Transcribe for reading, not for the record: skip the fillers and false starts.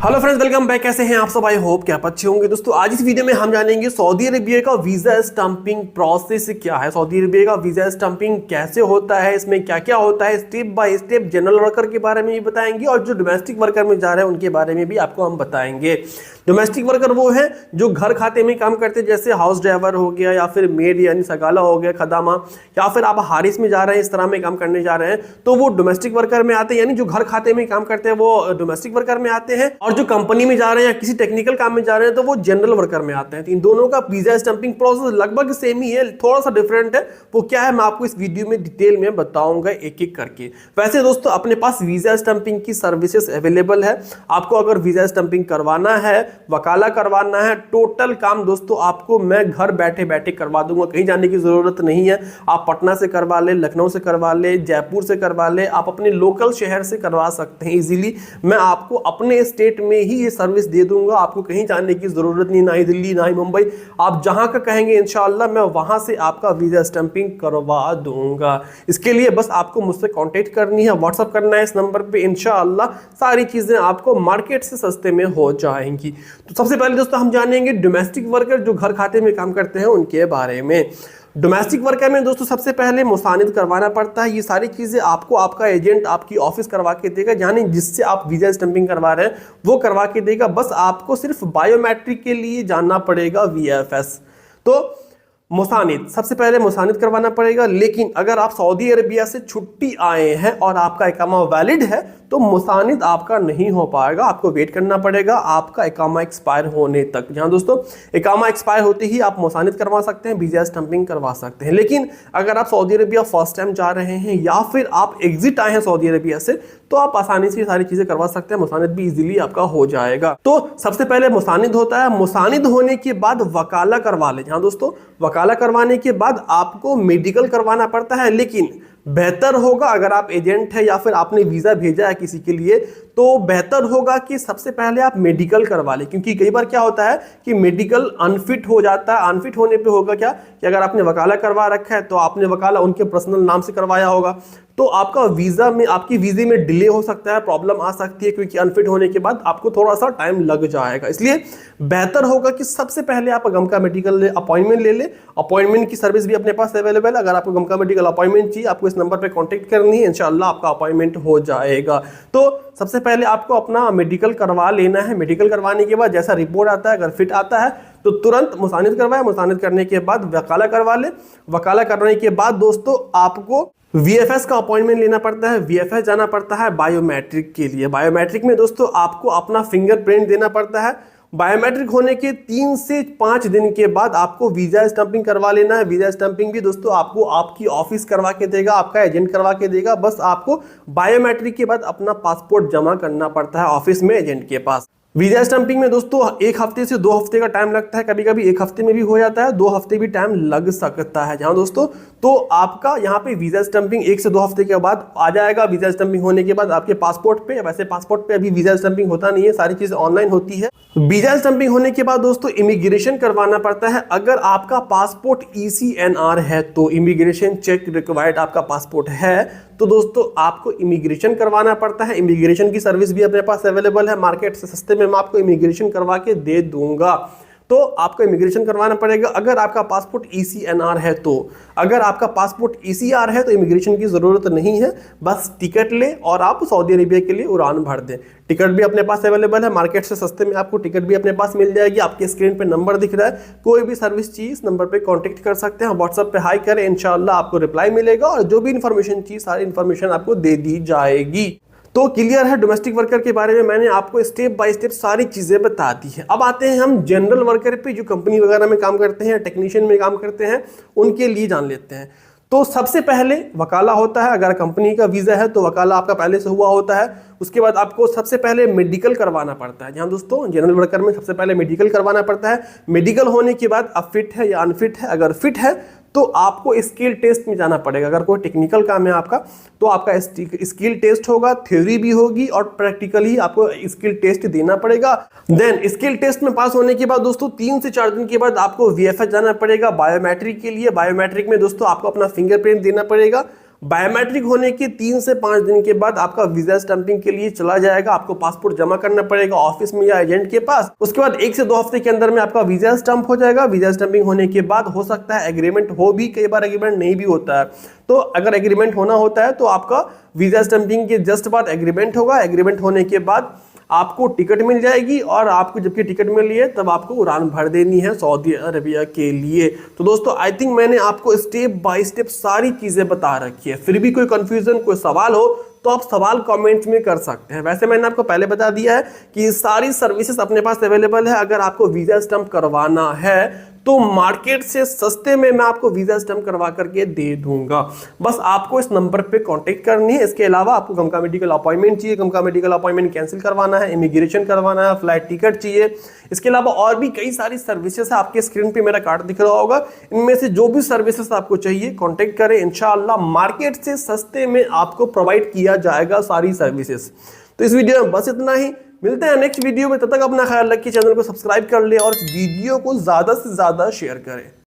Hello friends, welcome back. कैसे हैं आप सब? आई होप कि आप अच्छे होंगे। दोस्तों आज इस वीडियो में हम जानेंगे सऊदी अरेबिया का वीजा स्टंपिंग प्रोसेस क्या है, सऊदी अरेबिया का वीजा स्टंपिंग कैसे होता है, इसमें क्या क्या होता है, step by step general worker के बारे में भी बताएंगे और जो डोमेस्टिक वर्कर में जा रहे हैं उनके बारे में भी आपको हम बताएंगे। डोमेस्टिक वर्कर वो है जो घर खाते में काम करते हैं, जैसे हाउस ड्राइवर हो गया या फिर मेड यानी सगाला हो गया, खदामा, या फिर आप हारिस में जा रहे हैं, इस तरह में काम करने जा रहे हैं तो वो डोमेस्टिक वर्कर में आते हैं। यानी जो घर खाते में काम करते हैं वो डोमेस्टिक वर्कर में आते हैं, और जो कंपनी में जा रहे हैं या किसी टेक्निकल काम में जा रहे हैं तो वो जनरल वर्कर में आते हैं। तो इन दोनों का वीजा स्टंपिंग प्रोसेस लगभग सेम ही है, थोड़ा सा डिफरेंट है। वो क्या है मैं आपको इस वीडियो में डिटेल में बताऊंगा एक एक करके। वैसे दोस्तों अपने पास वीजा स्टंपिंग की सर्विसेज अवेलेबल है। आपको अगर वीजा स्टंपिंग करवाना है, वकाला करवाना है, टोटल काम दोस्तों आपको मैं घर बैठे बैठे करवा दूंगा, कहीं जाने की जरूरत नहीं है। आप पटना से करवा ले, लखनऊ से करवा ले, जयपुर से करवा ले, आप अपने लोकल शहर से करवा सकते हैं इजीली। मैं आपको अपने स्टेट में ही ये सर्विस दे दूंगा, आपको कहीं जाने की जरूरत नहीं, ना ही दिल्ली ना ही मुंबई। आप जहां का कहेंगे इंशाल्लाह मैं वहां से आपका वीजा स्टंपिंग करवा दूंगा। इसके लिए बस आपको मुझसे कांटेक्ट करनी है, व्हाट्सअप करना है इस नंबर पे। इंशाल्लाह सारी चीजें आपको मार्केट से सस्ते में हो जाएंगी। तो सबसे पहले दोस्तों हम जानेंगे डोमेस्टिक वर्कर जो घर खाते में काम करते हैं उनके बारे में। डोमेस्टिक वर्कर में दोस्तों सबसे पहले मुसानिद करवाना पड़ता है। ये सारी चीजें आपको आपका एजेंट आपकी ऑफिस करवा के देगा, यानी जिससे आप वीजा स्टंपिंग करवा रहे हैं वो करवा के देगा। बस आपको सिर्फ बायोमेट्रिक के लिए जानना पड़ेगा वीएफएस। तो मुसानिद सबसे पहले मुसानिद करवाना पड़ेगा। लेकिन अगर आप सऊदी अरेबिया से छुट्टी आए हैं और आपका इकामा वैलिड है तो मुसानिद आपका नहीं हो पाएगा, आपको वेट करना पड़ेगा आपका इकामा एक्सपायर होने तक। जहां दोस्तों इकामा एक्सपायर होते ही आप मुसानिद करवा सकते हैं, वीजा स्टंपिंग करवा सकते हैं। लेकिन अगर आप सऊदी अरेबिया फर्स्ट टाइम जा रहे हैं या फिर आप एग्जिट आए हैं सऊदी अरेबिया से तो आप आसानी से सारी चीजें करवा सकते हैं, मुसानिद भी इजीली आपका हो जाएगा। तो सबसे पहले मुसानिद होता है। मुसानिद होने के बाद वकाला करवा ले। जहां दोस्तों वकाला करवाने के बाद आपको मेडिकल करवाना पड़ता है। लेकिन बेहतर होगा अगर आप एजेंट है या फिर आपने वीजा भेजा है किसी के लिए तो बेहतर होगा कि सबसे पहले आप मेडिकल करवा लें, क्योंकि कई बार क्या होता है कि मेडिकल अनफिट हो जाता है। अनफिट होने पे होगा क्या कि अगर आपने वकाला करवा रखा है तो आपने वकाला उनके पर्सनल नाम से करवाया होगा तो आपका वीजा में आपकी वीजे में डिले हो सकता है, प्रॉब्लम आ सकती है, क्योंकि अनफिट होने के बाद आपको थोड़ा सा टाइम लग जाएगा। इसलिए बेहतर होगा कि सबसे पहले आप गम का मेडिकल अपॉइंटमेंट ले ले। अपॉइंटमेंट की सर्विस भी अपने पास अवेलेबल है। अगर आपको गम का मेडिकल अपॉइंटमेंट चाहिए आपको इस नंबर पर कॉन्टेक्ट करनी है, इंशाल्लाह आपका अपॉइंटमेंट हो जाएगा। तो सबसे पहले आपको अपना मेडिकल करवा लेना है। मेडिकल करवाने के बाद जैसा रिपोर्ट आता है, अगर फिट आता है तो तुरंत मुसानिद करवाए। मुसानिद करने के बाद वकाला करवा ले। वकाला करने के बाद दोस्तों आपको वीएफएस का अपॉइंटमेंट लेना पड़ता है। वीएफएस जाना पड़ता है बायोमेट्रिक के लिए। बायोमेट्रिक में दोस्तों आपको अपना फिंगरप्रिंट देना पड़ता है। बायोमेट्रिक होने के 3 से 5 दिन के बाद आपको वीजा स्टंपिंग करवा लेना है। वीजा स्टंपिंग भी दोस्तों आपको आपकी ऑफिस करवा के देगा, आपका एजेंट करवा के देगा। बस आपको बायोमेट्रिक के बाद अपना पासपोर्ट जमा करना पड़ता है ऑफिस में एजेंट के पास। वीजा स्टंपिंग में दोस्तों 1 हफ्ते से 2 हफ्ते का टाइम लगता है, कभी कभी 1 हफ्ते में भी हो जाता है, 2 हफ्ते भी टाइम लग सकता है। जहां दोस्तों तो आपका यहाँ पे वीजा स्टंपिंग 1 से 2 हफ्ते के बाद आ जाएगा। वीजा स्टंपिंग होने के बाद आपके पासपोर्ट पे, वैसे पासपोर्ट पे अभी वीजा स्टंपिंग होता नहीं है, सारी चीजें ऑनलाइन होती है। वीजा स्टंपिंग होने के बाद दोस्तों इमिग्रेशन करवाना पड़ता है। अगर आपका पासपोर्ट ECNR है तो इमिग्रेशन चेक रिक्वायर्ड आपका पासपोर्ट है तो दोस्तों आपको इमिग्रेशन करवाना पड़ता है। इमिग्रेशन की सर्विस भी अपने पास अवेलेबल है, मार्केट से सस्ते में मैं आपको इमिग्रेशन करवा के दे दूंगा। तो आपको इमिग्रेशन करवाना पड़ेगा अगर आपका पासपोर्ट ECNR है तो। अगर आपका पासपोर्ट ECR है तो इमिग्रेशन की जरूरत नहीं है, बस टिकट ले और आप सऊदी अरेबिया के लिए उड़ान भर दें। टिकट भी अपने पास अवेलेबल है, मार्केट से सस्ते में आपको टिकट भी अपने पास मिल जाएगी। आपके स्क्रीन पे नंबर दिख रहा है, कोई भी सर्विस चाहिए इस नंबर पे कांटेक्ट कर सकते हैं। व्हाट्सएप पे हाई करें, इंशाल्लाह आपको रिप्लाई मिलेगा और जो भी इंफॉर्मेशन चाहिए सारी इंफॉर्मेशन आपको दे दी जाएगी। तो क्लियर है डोमेस्टिक वर्कर के बारे में मैंने आपको स्टेप बाय स्टेप सारी चीजें बता दी है। अब आते हैं हम जनरल वर्कर पे, जो कंपनी वगैरह में काम करते हैं, टेक्नीशियन में काम करते हैं, उनके लिए जान लेते हैं। तो सबसे पहले वकाला होता है। अगर कंपनी का वीजा है तो वकाला आपका पहले से हुआ होता है। उसके बाद आपको सबसे पहले मेडिकल करवाना पड़ता है। जहां दोस्तों जनरल वर्कर में सबसे पहले मेडिकल करवाना पड़ता है। मेडिकल होने के बाद अब फिट है या अनफिट है, अगर फिट है तो आपको स्किल टेस्ट में जाना पड़ेगा। अगर कोई टेक्निकल काम है आपका तो आपका स्किल टेस्ट होगा, थ्योरी भी होगी और प्रैक्टिकली आपको स्किल टेस्ट देना पड़ेगा। देन स्किल टेस्ट में पास होने के बाद दोस्तों 3 से 4 दिन के बाद आपको वीएफएस जाना पड़ेगा बायोमेट्रिक के लिए। बायोमेट्रिक में दोस्तों आपको अपना फिंगरप्रिंट देना पड़ेगा। बायोमेट्रिक होने के 3 से 5 दिन के बाद आपका वीजा स्टैंपिंग के लिए चला जाएगा। आपको पासपोर्ट जमा करना पड़ेगा ऑफिस में या एजेंट के पास। उसके बाद 1 से 2 हफ्ते के अंदर में आपका वीजा स्टैंप हो जाएगा। वीजा स्टैंपिंग होने के बाद हो सकता है एग्रीमेंट हो भी, कई बार एग्रीमेंट नहीं भी होता है। तो अगर एग्रीमेंट होना होता है तो आपका वीजा स्टैंपिंग के जस्ट बाद एग्रीमेंट होगा। एग्रीमेंट होने के बाद आपको टिकट मिल जाएगी और आपको जबकि टिकट मिली है तब आपको उड़ान भर देनी है सऊदी अरबिया के लिए। तो दोस्तों आई थिंक मैंने आपको स्टेप बाय स्टेप सारी चीजें बता रखी है। फिर भी कोई कंफ्यूजन, कोई सवाल हो तो आप सवाल कमेंट्स में कर सकते हैं। वैसे मैंने आपको पहले बता दिया है कि सारी सर्विसेज अपने पास अवेलेबल है। अगर आपको वीजा स्टैंप करवाना है तो मार्केट से सस्ते में मैं आपको वीजा स्टैंप करवा करके दे दूंगा। बस आपको इस नंबर पे कांटेक्ट करनी है। इसके अलावा आपको गमका मेडिकल अपॉइंटमेंट चाहिए, गमका मेडिकल अपॉइंटमेंट कैंसिल करवाना है, इमिग्रेशन करवाना है, फ्लाइट टिकट चाहिए, इसके अलावा और भी कई सारी सर्विसेज है। आपके स्क्रीन पे मेरा कार्ड दिख रहा होगा, इनमें से जो भी सर्विसेज आपको चाहिए कांटेक्ट करें। इंशाल्लाह मार्केट से सस्ते में आपको प्रोवाइड किया जाएगा सारी सर्विसेज। तो इस वीडियो में बस इतना ही, मिलते हैं नेक्स्ट वीडियो में। तब तक अपना ख्याल रखिए, चैनल को सब्सक्राइब कर ले और इस वीडियो को ज्यादा से ज्यादा शेयर करें।